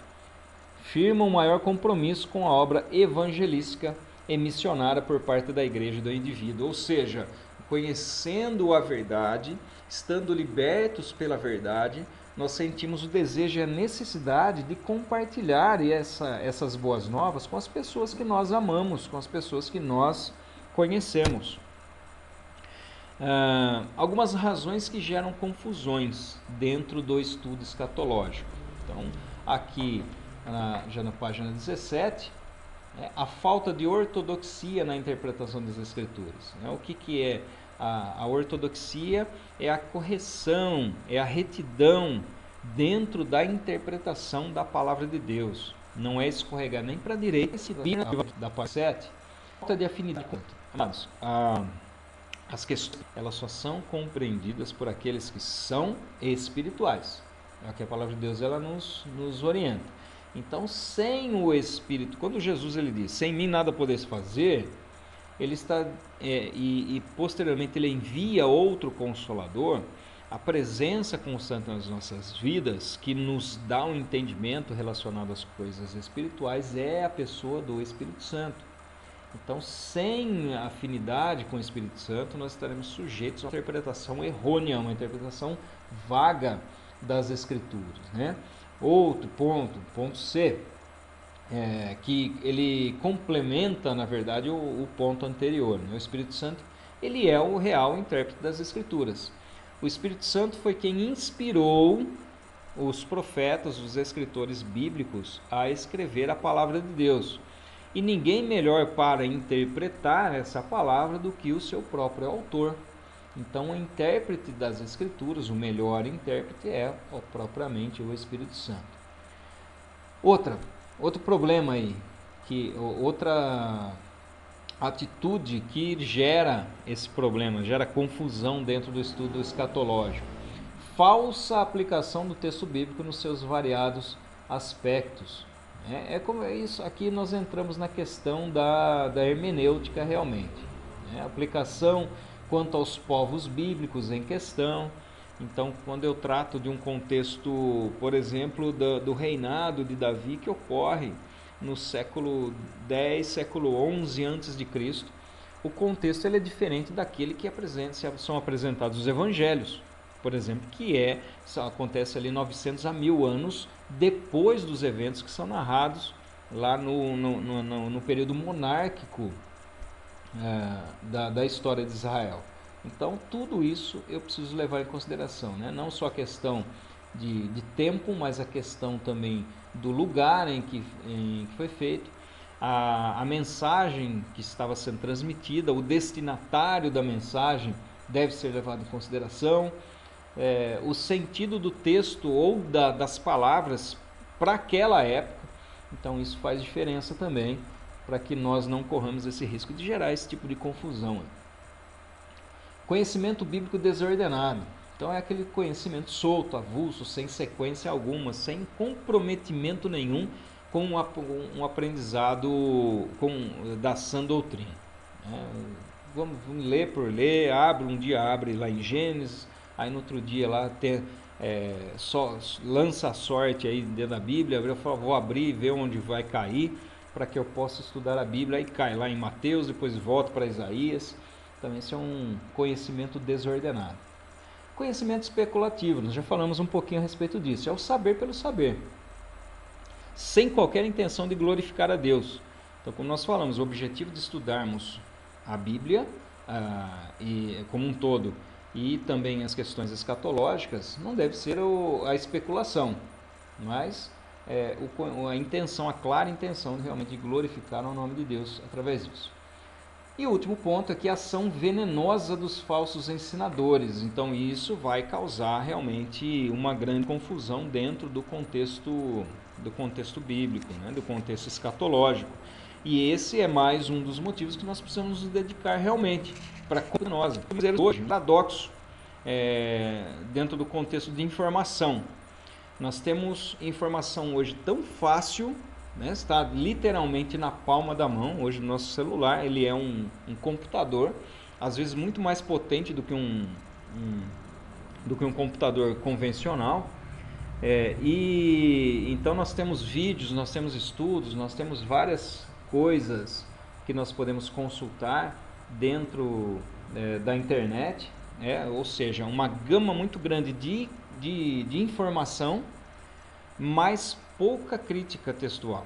firma um maior compromisso com a obra evangelística e missionária por parte da igreja e do indivíduo. Ou seja, conhecendo a verdade, estando libertos pela verdade, nós sentimos o desejo e a necessidade de compartilhar essas boas novas com as pessoas que nós amamos, com as pessoas que nós conhecemos. Algumas razões que geram confusões dentro do estudo escatológico. Então, aqui já na página 17, a falta de ortodoxia na interpretação das Escrituras. O que é a ortodoxia? É a correção, é a retidão dentro da interpretação da palavra de Deus. Não é escorregar nem para a direita, da parte 7. Falta de afinidade. Amados, as questões elas só são compreendidas por aqueles que são espirituais. É o que a palavra de Deus ela nos orienta. Então, sem o Espírito, quando Jesus ele diz, sem mim nada podeis fazer, ele está, e posteriormente ele envia outro Consolador, a presença constante nas nossas vidas, que nos dá um entendimento relacionado às coisas espirituais, é a pessoa do Espírito Santo. Então, sem afinidade com o Espírito Santo, nós estaremos sujeitos a uma interpretação errônea, uma interpretação vaga das Escrituras, né? Outro ponto C, que ele complementa, na verdade, o ponto anterior. Né? O Espírito Santo ele é o real intérprete das Escrituras. O Espírito Santo foi quem inspirou os profetas, os escritores bíblicos, a escrever a palavra de Deus. E ninguém melhor para interpretar essa palavra do que o seu próprio autor. Então, o intérprete das Escrituras, o melhor intérprete é propriamente o Espírito Santo. Outro problema aí, outra atitude que gera esse problema, gera confusão dentro do estudo escatológico. Falsa aplicação do texto bíblico nos seus variados aspectos. Como isso aqui nós entramos na questão da hermenêutica realmente. A aplicação quanto aos povos bíblicos em questão. Então, quando eu trato de um contexto, por exemplo, do reinado de Davi, que ocorre no século X, século XI a.C., o contexto ele é diferente daquele que são apresentados os evangelhos, por exemplo, que acontece ali 900 a 1000 anos depois dos eventos que são narrados lá no período monárquico da história de Israel. Então, tudo isso eu preciso levar em consideração, né? Não só a questão de tempo, mas a questão também do lugar em que foi feito, a mensagem que estava sendo transmitida, o destinatário da mensagem deve ser levado em consideração, o sentido do texto ou das palavras para aquela época. Então, isso faz diferença também, para que nós não corramos esse risco de gerar esse tipo de confusão. Conhecimento bíblico desordenado. Então é aquele conhecimento solto, avulso, sem sequência alguma, sem comprometimento nenhum com um aprendizado da sã doutrina. Vamos ler por ler, um dia abre lá em Gênesis, aí no outro dia lá lança a sorte aí dentro da Bíblia, eu falo, vou abrir e ver onde vai cair. para que eu possa estudar a Bíblia. Aí cai lá em Mateus, depois volta para Isaías. Então esse é um conhecimento desordenado. Conhecimento especulativo, nós já falamos um pouquinho a respeito disso. É o saber pelo saber, sem qualquer intenção de glorificar a Deus. Então, como nós falamos, o objetivo de estudarmos a Bíblia e como um todo, e também as questões escatológicas, não deve ser a especulação, mas a intenção, a clara intenção de realmente glorificar o nome de Deus através disso. E o último ponto é que a ação venenosa dos falsos ensinadores. Então isso vai causar realmente uma grande confusão dentro do contexto bíblico, né? Do contexto escatológico. E esse é mais um dos motivos que nós precisamos nos dedicar realmente para nós. Vamos dizer hoje um paradoxo dentro do contexto de informação. Nós temos informação hoje tão fácil, né? Está literalmente na palma da mão. Hoje o nosso celular ele é um computador, às vezes muito mais potente do que um computador convencional. E então nós temos vídeos, nós temos estudos, nós temos várias coisas que nós podemos consultar dentro da internet, ou seja, uma gama muito grande de informação, mas pouca crítica textual,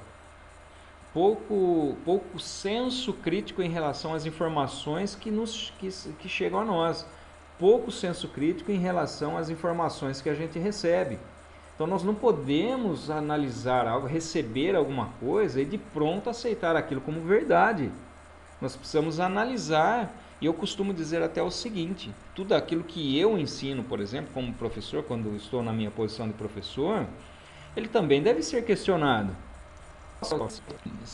pouco senso crítico em relação às informações que chegam a nós, pouco senso crítico em relação às informações que a gente recebe. Então nós não podemos analisar algo, receber alguma coisa e de pronto aceitar aquilo como verdade. Nós precisamos analisar, e eu costumo dizer até o seguinte: tudo aquilo que eu ensino, por exemplo, como professor, quando estou na minha posição de professor, ele também deve ser questionado.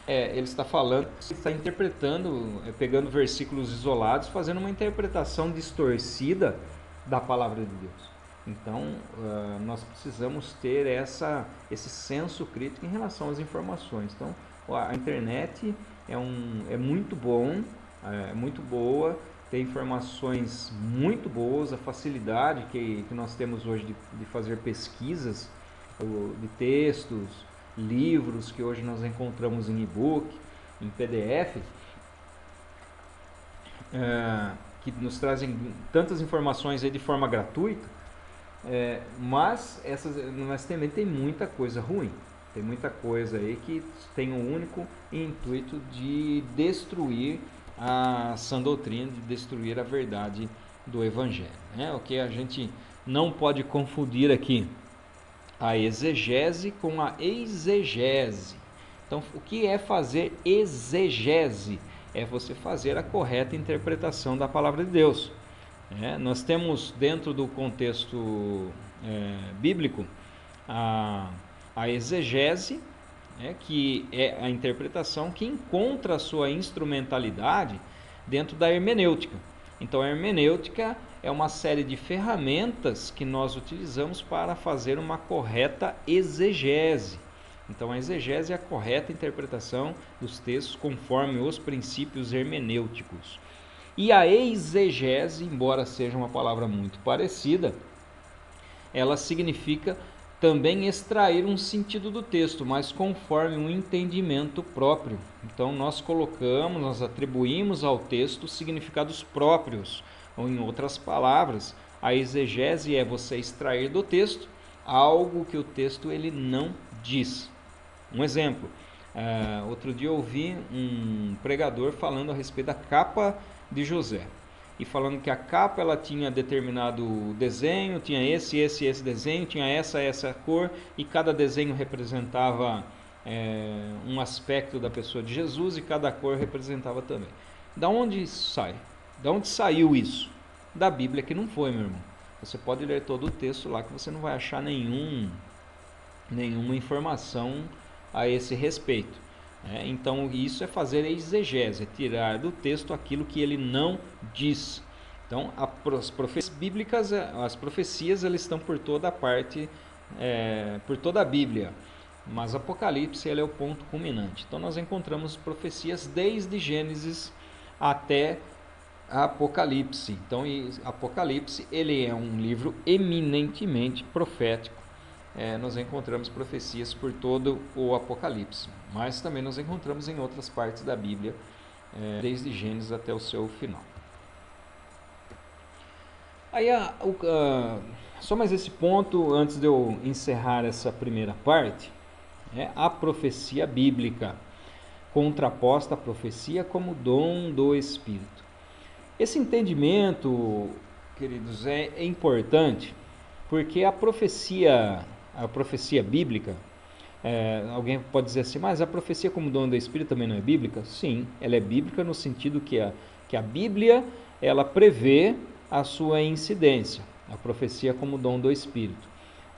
Ele está falando, está interpretando, pegando versículos isolados, fazendo uma interpretação distorcida da palavra de Deus. Então, nós precisamos ter esse senso crítico em relação às informações. Então, a internet é muito bom, é muito boa, tem informações muito boas, a facilidade que nós temos hoje de fazer pesquisas de textos, livros que hoje nós encontramos em e-book, em PDF, que nos trazem tantas informações aí de forma gratuita, mas também tem muita coisa ruim, tem muita coisa aí que tem o único intuito de destruir a sã doutrina, de destruir a verdade do Evangelho, né? O que a gente não pode confundir aqui, a exegese com a exegese. Então, o que é fazer exegese? É você fazer a correta interpretação da palavra de Deus. Nós temos dentro do contexto bíblico a exegese, que é a interpretação que encontra a sua instrumentalidade dentro da hermenêutica. Então, a hermenêutica é uma série de ferramentas que nós utilizamos para fazer uma correta exegese. Então, a exegese é a correta interpretação dos textos conforme os princípios hermenêuticos. E a exegese, embora seja uma palavra muito parecida, ela significa também extrair um sentido do texto, mas conforme um entendimento próprio. Então nós atribuímos ao texto significados próprios, ou em outras palavras, a exegese é você extrair do texto algo que o texto ele não diz. Um exemplo, outro dia eu ouvi um pregador falando a respeito da capa de José, e falando que a capa ela tinha determinado desenho, tinha esse desenho, tinha essa cor, e cada desenho representava um aspecto da pessoa de Jesus, e cada cor representava também. Da onde isso sai? Da onde saiu isso? Da Bíblia, que não foi, meu irmão. Você pode ler todo o texto lá que você não vai achar nenhuma informação a esse respeito. Então isso é fazer exegese, é tirar do texto aquilo que ele não diz. Então as profecias bíblicas, as profecias elas estão por toda a parte, por toda a Bíblia, mas Apocalipse ele é o ponto culminante. Então nós encontramos profecias desde Gênesis até Apocalipse. Então Apocalipse ele é um livro eminentemente profético, nós encontramos profecias por todo o Apocalipse, mas também nós encontramos em outras partes da Bíblia, desde Gênesis até o seu final. Aí, só mais esse ponto antes de eu encerrar essa primeira parte, a profecia bíblica, contraposta à profecia como dom do Espírito. Esse entendimento, queridos, é importante, porque a profecia bíblica, alguém pode dizer assim, mas a profecia como dom do Espírito também não é bíblica? Sim, ela é bíblica no sentido que a Bíblia, ela prevê a sua incidência, a profecia como dom do Espírito.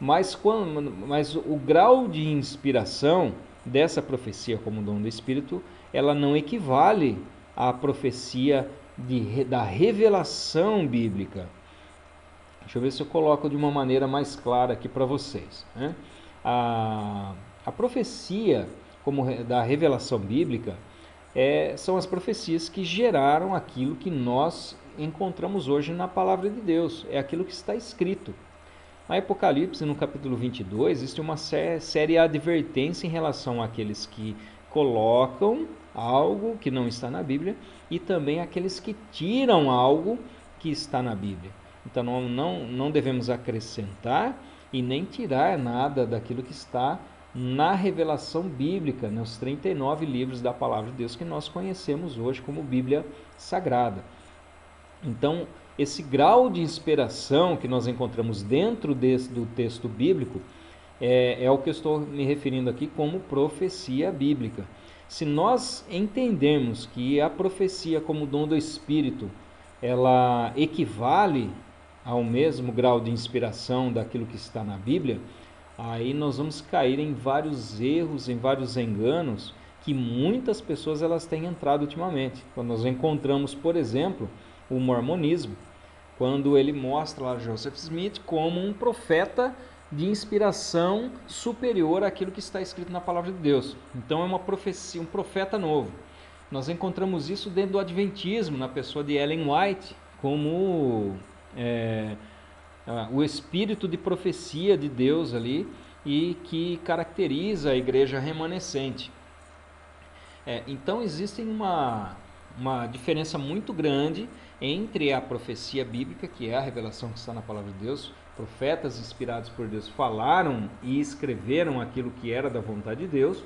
Mas o grau de inspiração dessa profecia como dom do Espírito, ela não equivale à profecia da revelação bíblica. Deixa eu ver se eu coloco de uma maneira mais clara aqui para vocês, né? A profecia da revelação bíblica são as profecias que geraram aquilo que nós encontramos hoje na palavra de Deus, é aquilo que está escrito. Na Apocalipse, no capítulo 22, existe uma séria advertência em relação àqueles que colocam algo que não está na Bíblia e também àqueles que tiram algo que está na Bíblia. Então não devemos acrescentar e nem tirar nada daquilo que está na revelação bíblica, nos 39 livros da palavra de Deus que nós conhecemos hoje como Bíblia Sagrada. Então, esse grau de inspiração que nós encontramos dentro do texto bíblico é o que eu estou me referindo aqui como profecia bíblica. Se nós entendermos que a profecia como dom do Espírito, ela equivale ao mesmo grau de inspiração daquilo que está na Bíblia, aí nós vamos cair em vários erros, em vários enganos que muitas pessoas elas têm entrado ultimamente. Quando nós encontramos, por exemplo, o mormonismo, quando ele mostra lá Joseph Smith como um profeta de inspiração superior àquilo que está escrito na palavra de Deus. Então é uma profecia, um profeta novo. Nós encontramos isso dentro do Adventismo, na pessoa de Ellen White, como o espírito de profecia de Deus ali e que caracteriza a igreja remanescente. Então existe uma diferença muito grande entre a profecia bíblica, que é a revelação que está na palavra de Deus. Profetas inspirados por Deus falaram e escreveram aquilo que era da vontade de Deus,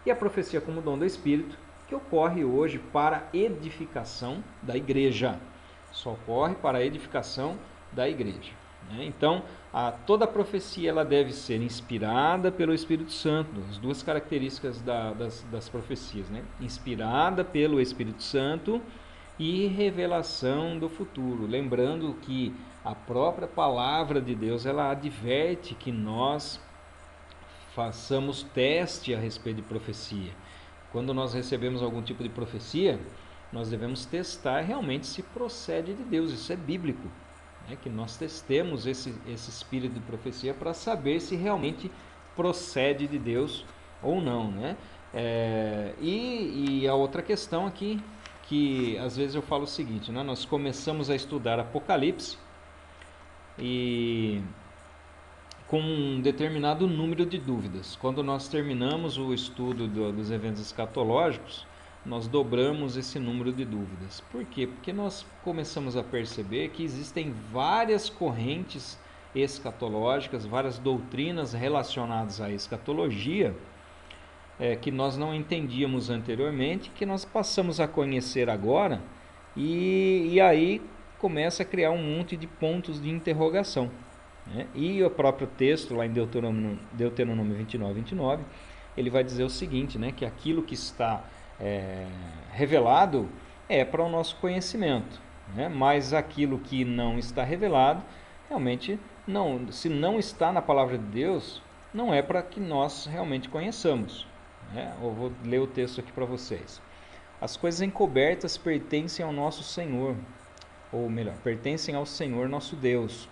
e a profecia como dom do Espírito, que ocorre hoje para edificação da igreja. Só ocorre para a edificação da igreja. Então, toda a profecia ela deve ser inspirada pelo Espírito Santo, as duas características das profecias, né? Inspirada pelo Espírito Santo e revelação do futuro. Lembrando que a própria palavra de Deus ela adverte que nós façamos teste a respeito de profecia. Quando nós recebemos algum tipo de profecia, nós devemos testar realmente se procede de Deus. Isso é bíblico. Que nós testemos esse espírito de profecia para saber se realmente procede de Deus ou não, né? E a outra questão aqui, que às vezes eu falo o seguinte, né? Nós começamos a estudar Apocalipse e com um determinado número de dúvidas. Quando nós terminamos o estudo dos eventos escatológicos, nós dobramos esse número de dúvidas. Por quê? Porque nós começamos a perceber que existem várias correntes escatológicas, várias doutrinas relacionadas à escatologia, que nós não entendíamos anteriormente, que nós passamos a conhecer agora, e aí começa a criar um monte de pontos de interrogação. E o próprio texto, lá em Deuteronômio 29, ele vai dizer o seguinte, que aquilo que está revelado é para o nosso conhecimento, mas aquilo que não está revelado, realmente, se não está na palavra de Deus, não é para que nós realmente conheçamos. Eu vou ler o texto aqui para vocês. As coisas encobertas pertencem ao nosso Senhor, ou melhor, pertencem ao Senhor nosso Deus.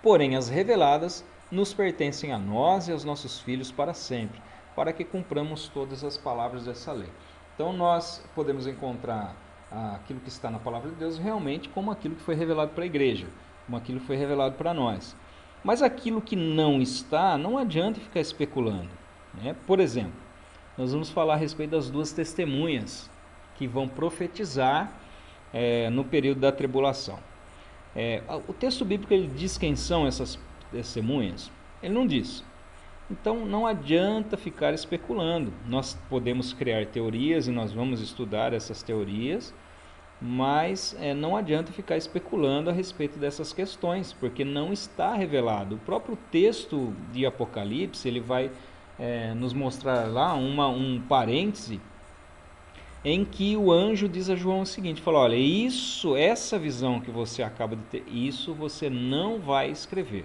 Porém, as reveladas nos pertencem a nós e aos nossos filhos para sempre, para que cumpramos todas as palavras dessa lei. Então nós podemos encontrar aquilo que está na palavra de Deus realmente como aquilo que foi revelado para a igreja, como aquilo que foi revelado para nós. Mas aquilo que não está, não adianta ficar especulando, né? Por exemplo, nós vamos falar a respeito das duas testemunhas que vão profetizar no período da tribulação. O texto bíblico ele diz quem são essas testemunhas? Ele não diz. Então não adianta ficar especulando. Nós podemos criar teorias e nós vamos estudar essas teorias, mas não adianta ficar especulando a respeito dessas questões, porque não está revelado. O próprio texto de Apocalipse ele vai nos mostrar lá um parêntese em que o anjo diz a João o seguinte, fala, olha, essa visão que você acaba de ter, isso você não vai escrever.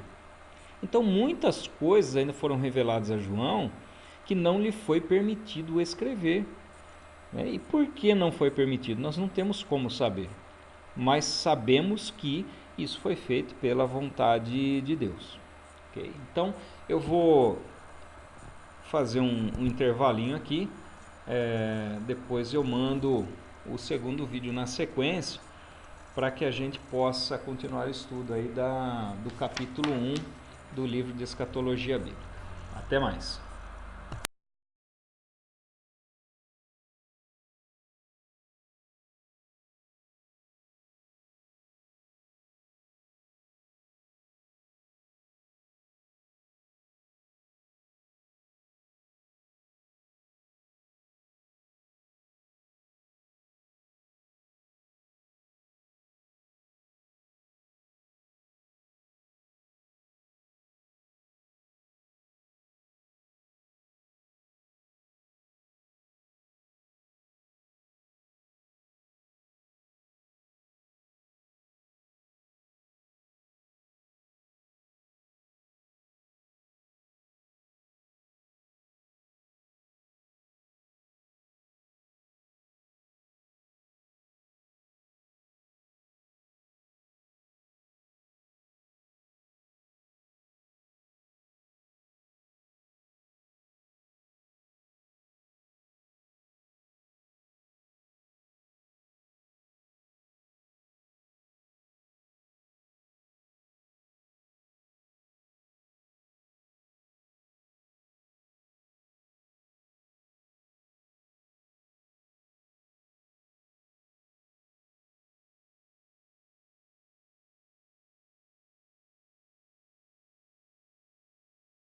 Então muitas coisas ainda foram reveladas a João que não lhe foi permitido escrever. E por que não foi permitido? Nós não temos como saber, mas sabemos que isso foi feito pela vontade de Deus. Okay? Então eu vou fazer um intervalinho aqui, depois eu mando o segundo vídeo na sequência, para que a gente possa continuar o estudo aí do capítulo 1 do livro de Escatologia Bíblica. Até mais!